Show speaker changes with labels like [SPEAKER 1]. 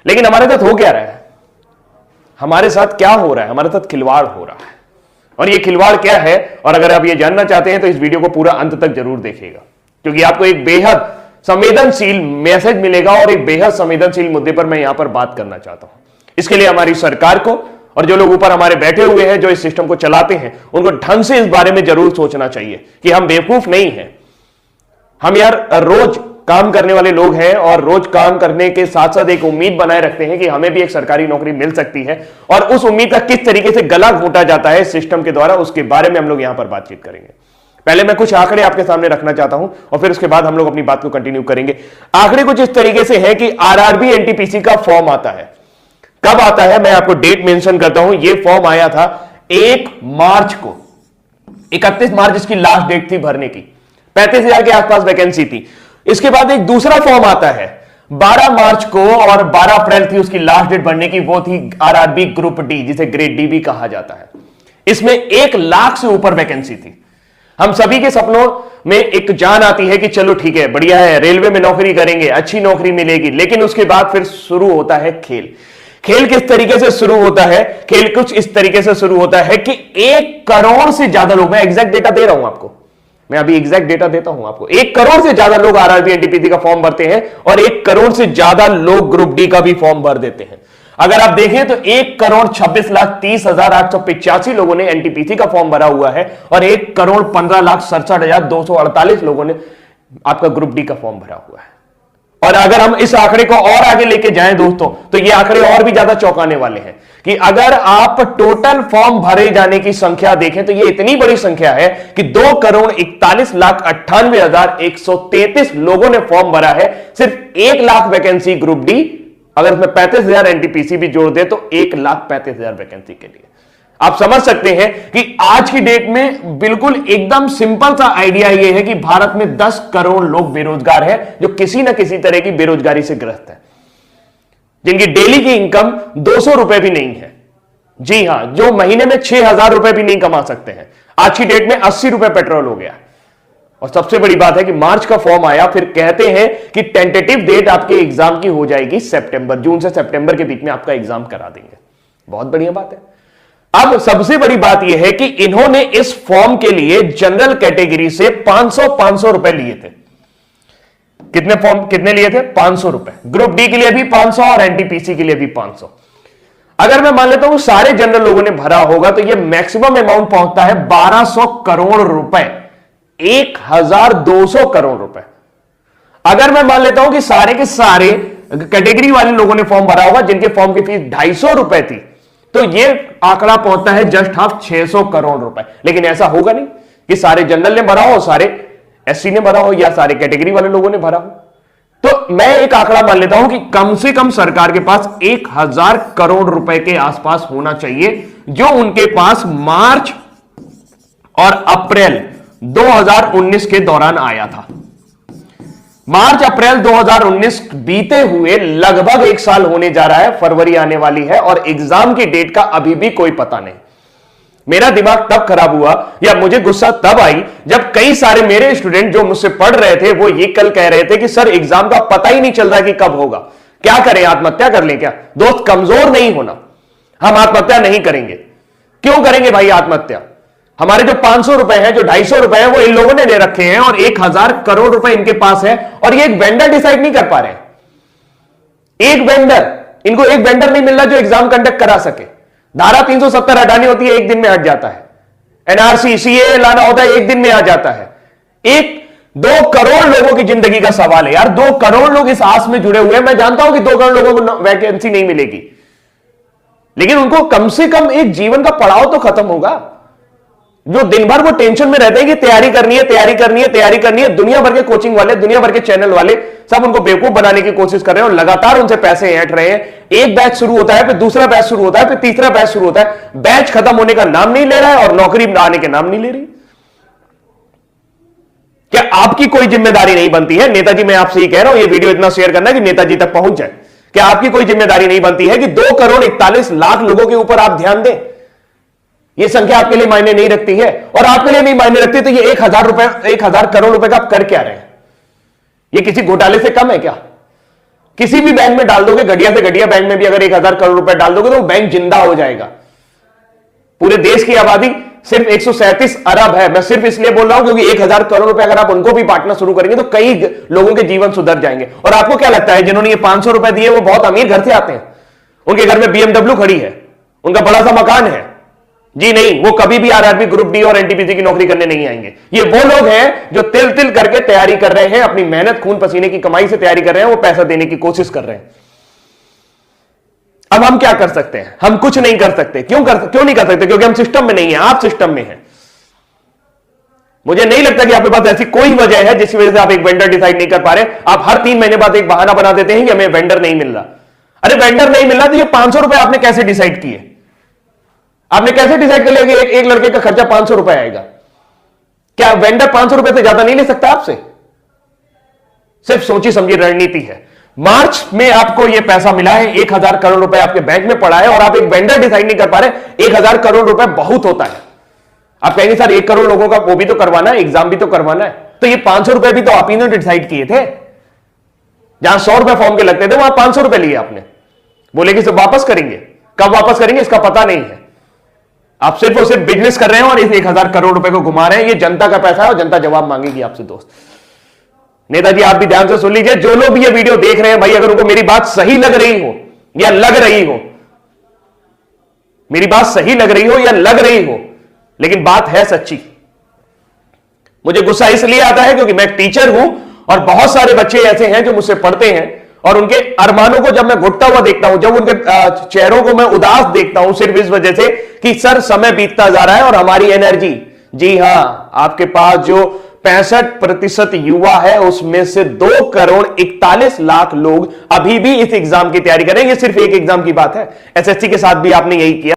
[SPEAKER 1] लेकिन हमारे साथ हो क्या रहा है, हमारे साथ क्या हो रहा है, हमारे साथ खिलवाड़ हो रहा है। और ये खिलवाड़ क्या है, और अगर आप ये जानना चाहते हैं तो इस वीडियो को पूरा अंत तक जरूर देखिएगा, क्योंकि आपको एक बेहद संवेदनशील मैसेज मिलेगा और एक बेहद संवेदनशील मुद्दे पर मैं यहां पर बात करना चाहता हूं। इसके लिए हमारी सरकार को और जो लोग ऊपर हमारे बैठे हुए हैं, जो इस सिस्टम को चलाते हैं, उनको ढंग से इस बारे में जरूर सोचना चाहिए कि हम बेवकूफ नहीं हैं। हम यार रोज काम करने वाले लोग हैं और रोज काम करने के साथ साथ एक उम्मीद बनाए रखते हैं कि हमें भी एक सरकारी नौकरी मिल सकती है, और उस उम्मीद का किस तरीके से गला घोंटा जाता है सिस्टम के द्वारा, उसके बारे में हम लोग यहां पर बातचीत करेंगे। पहले मैं कुछ आंकड़े आपके सामने रखना चाहता हूं और फिर उसके बाद हम लोग अपनी बात को कंटिन्यू करेंगे। आंकड़े कुछ इस तरीके से है कि आरआरबी एनटीपीसी का फॉर्म आता है। कब आता है, मैं आपको डेट मेंशन करता हूं। यह फॉर्म आया था 1 मार्च को, 31 मार्च इसकी लास्ट डेट थी भरने की, 35,000 के आसपास वैकेंसी थी। इसके बाद एक दूसरा फॉर्म आता है 12 मार्च को, और 12 अप्रैल थी उसकी लास्ट डेट भरने की, वो थी आरआरबी ग्रुप डी, जिसे ग्रेड डी भी कहा जाता है। इसमें 1 लाख से ऊपर वैकेंसी थी। हम सभी के सपनों में एक जान आती है कि चलो ठीक है, बढ़िया है, रेलवे में नौकरी करेंगे, अच्छी नौकरी मिलेगी। लेकिन उसके बाद फिर शुरू होता है खेल। खेल किस तरीके से शुरू होता है, खेल कुछ इस तरीके से शुरू होता है कि 1 करोड़ से ज्यादा लोग, मैं एग्जैक्ट डेटा दे रहा हूं आपको, मैं अभी एग्जैक्ट डेटा देता हूं आपको, 1 करोड़ से ज्यादा लोग आरआरबी एनटीपीसी का फॉर्म भरते हैं और 1 करोड़ से ज्यादा लोग ग्रुप डी का भी फॉर्म भर देते हैं। अगर आप देखें तो 1,26,30,885 लोगों ने एनटीपीसी का फॉर्म भरा हुआ है और 1,15,67,248 लोगों ने आपका ग्रुप डी का फॉर्म भरा हुआ है। और अगर हम इस आंकड़े को और आगे लेके जाएं दोस्तों, तो ये आंकड़े और भी ज्यादा चौंकाने वाले हैं कि अगर आप टोटल फॉर्म भरे जाने की संख्या देखें तो ये इतनी बड़ी संख्या है कि 2,41,98,133 लोगों ने फॉर्म भरा है। सिर्फ 1 लाख वैकेंसी ग्रुप डी, अगर उसमें 35,000 एनटीपीसी भी जोड़ दे तो 1,35,000 वैकेंसी के लिए। आप समझ सकते हैं कि आज की डेट में बिल्कुल एकदम सिंपल सा आइडिया यह है कि भारत में 10 करोड़ लोग बेरोजगार हैं, जो किसी ना किसी तरह की बेरोजगारी से ग्रस्त है, जिनकी डेली की इनकम 200 रुपए भी नहीं है। जी हां, जो महीने में 6,000 रुपए भी नहीं कमा सकते हैं। आज की डेट में 80 रुपए पेट्रोल हो गया। और सबसे बड़ी बात है कि मार्च का फॉर्म आया, फिर कहते हैं कि टेंटेटिव डेट आपके एग्जाम की हो जाएगी सितंबर, जून से सितंबर के बीच में आपका एग्जाम करा देंगे। बहुत बढ़िया बात है। अब सबसे बड़ी बात यह है कि इन्होंने इस फॉर्म के लिए जनरल कैटेगरी से 500 रुपए लिए थे। कितने लिए थे? 500 रुपए। ग्रुप डी के लिए भी 500 और एनटीपीसी के लिए भी 500। अगर मैं मान लेता हूं सारे जनरल लोगों ने भरा होगा तो यह मैक्सिमम अमाउंट पहुंचता है 1200 करोड़ रुपए, 1,200 करोड़ रुपए। अगर मैं मान लेता हूं कि सारे के सारे कैटेगरी वाले लोगों ने फॉर्म भरा होगा जिनके फॉर्म की फीस 250 रुपए थी, तो यह आंकड़ा पहुंचता है जस्ट हाफ 600 करोड़ रुपए। लेकिन ऐसा होगा नहीं कि सारे जनरल ने भरा हो, सारे एससी ने भरा हो या सारे कैटेगरी वाले लोगों ने भरा हो। तो मैं एक आंकड़ा मान लेता हूं कि कम से कम सरकार के पास 1,000 करोड़ रुपए के आसपास होना चाहिए, जो उनके पास मार्च और अप्रैल 2019 के दौरान आया था। मार्च अप्रैल 2019 बीते हुए लगभग 1 साल होने जा रहा है, फरवरी आने वाली है और एग्जाम की डेट का अभी भी कोई पता नहीं। मेरा दिमाग तब खराब हुआ या मुझे गुस्सा तब आई जब कई सारे मेरे स्टूडेंट जो मुझसे पढ़ रहे थे वो ये कल कह रहे थे कि सर एग्जाम का पता ही नहीं चल रहा कि कब होगा, क्या करें, आत्महत्या कर लें क्या? दोस्त, कमजोर नहीं होना, हम आत्महत्या नहीं करेंगे। क्यों करेंगे भाई आत्महत्या? हमारे जो 500 रुपए हैं, जो 250 रुपए हैं, वो इन लोगों ने ले रखे हैं और 1,000 करोड़ रुपए इनके पास है और ये एक वेंडर डिसाइड नहीं कर पा रहे। एक वेंडर, इनको एक वेंडर नहीं मिल रहा जो एग्जाम कंडक्ट करा सके। धारा 370 हटानी होती है, 1 दिन में हट जाता है। एनआरसी सीए लाना होता है, 1 दिन में आ जाता है। 2 करोड़ लोगों की जिंदगी का सवाल है यार। 2 करोड़ लोग इस आस में जुड़े हुए हैं। मैं जानता हूं कि 2 करोड़ लोगों को वैकेंसी नहीं मिलेगी, लेकिन उनको कम से कम एक जीवन का पड़ाव तो खत्म होगा। जो दिन भर वो टेंशन में रहते हैं कि तैयारी करनी है, तैयारी करनी है, तैयारी करनी है। दुनिया भर के कोचिंग वाले, दुनिया भर के चैनल वाले सब उनको बेवकूफ बनाने की कोशिश कर रहे हैं और लगातार उनसे पैसे ऐंठ रहे हैं। एक बैच शुरू होता है, फिर दूसरा बैच शुरू होता है, फिर तीसरा बैच शुरू होता है। बैच खत्म होने का नाम नहीं ले रहा है और नौकरी आने के नाम नहीं ले रही। क्या आपकी कोई जिम्मेदारी नहीं बनती है? नेताजी, मैं आपसे ही कह रहा हूं, ये वीडियो इतना शेयर करना कि नेताजी तक पहुंच जाए। क्या आपकी कोई जिम्मेदारी नहीं बनती है कि 2,41,00,000 लोगों के ऊपर आप ध्यान दें? यह संख्या आपके लिए मायने नहीं रखती है और आपके लिए नहीं मायने रखती तो ये 1,000 करोड़ रुपए का आप कर क्या रहे हैं? ये किसी घोटाले से कम है क्या? किसी भी बैंक में डाल दोगे, घटिया से घटिया बैंक में भी अगर 1,000 करोड़ रुपए डाल दोगे तो बैंक जिंदा हो जाएगा। पूरे देश की आबादी सिर्फ 137 अरब है। मैं सिर्फ इसलिए बोल रहा हूं क्योंकि 1,000 करोड़ रुपए अगर आप उनको भी बांटना शुरू करेंगे तो कई लोगों के जीवन सुधर जाएंगे। और आपको क्या लगता है जिन्होंने ये 500 रुपए दिए वो बहुत अमीर घर से आते हैं? उनके घर में BMW खड़ी है, उनका बड़ा सा मकान है? जी नहीं, वो कभी भी आरआरबी, ग्रुप डी और एनटीपीसी की नौकरी करने नहीं आएंगे। ये वो लोग हैं जो तिल तिल करके तैयारी कर रहे हैं, अपनी मेहनत खून पसीने की कमाई से तैयारी कर रहे हैं, वो पैसा देने की कोशिश कर रहे हैं। अब हम क्या कर सकते हैं? हम कुछ नहीं कर सकते। क्यों नहीं कर सकते? क्योंकि हम सिस्टम में नहीं है, आप सिस्टम में हैं। मुझे नहीं लगता कि आपके पास ऐसी कोई वजह है जिसकी वजह से आप एक वेंडर डिसाइड नहीं कर पा रहे। आप हर 3 महीने बाद एक बहाना बना देते हैं कि हमें वेंडर नहीं मिल रहा। अरे वेंडर नहीं मिल रहा तो ये 500 रुपए आपने कैसे डिसाइड किए? आपने कैसे डिसाइड कर लिया कि एक लड़के का खर्चा 500 रुपए आएगा? क्या वेंडर 500 रुपए से ज्यादा नहीं ले सकता आपसे? सिर्फ सोची समझी रणनीति है। मार्च में आपको यह पैसा मिला है, 1,000 करोड़ रुपए आपके बैंक में पड़ा है और आप एक वेंडर डिसाइड नहीं कर पा रहे। 1,000 करोड़ रुपए बहुत होता है। आप कहेंगे सर 1 करोड़ लोगों का वो भी तो करवाना है, एग्जाम भी तो करवाना है। तो ये 500 रुपए भी तो आप ही ने डिसाइड किए थे। जहां 100 रुपए फॉर्म के लगते थे वहां 500 रुपए लिए आपने। बोले कि सब वापस करेंगे, कब वापस करेंगे इसका पता नहीं है। आप सिर्फ और सिर्फ बिजनेस कर रहे हैं और इस 1,000 करोड़ रुपए को घुमा रहे हैं। ये जनता का पैसा है और जनता जवाब मांगेगी आपसे। दोस्त नेताजी आप भी ध्यान से सुन लीजिए, जो लोग भी ये वीडियो देख रहे हैं भाई, अगर उनको मेरी बात सही लग रही हो या लग रही हो, मेरी बात सही लग रही हो या लग रही हो, लेकिन बात है सच्ची। मुझे गुस्सा इसलिए आता है क्योंकि मैं एक टीचर हूं और बहुत सारे बच्चे ऐसे हैं जो मुझसे पढ़ते हैं और उनके अरमानों को जब मैं घुटता हुआ देखता हूं, जब उनके चेहरों को मैं उदास देखता हूं, सिर्फ इस वजह से कि सर समय बीतता जा रहा है और हमारी एनर्जी, जी हां, आपके पास जो 65% युवा है उसमें से 2 करोड़ 41 लाख लोग अभी भी इस एग्जाम की तैयारी कर रहे हैं। ये सिर्फ एक एग्जाम की बात है, एसएससी के साथ भी आपने यही किया।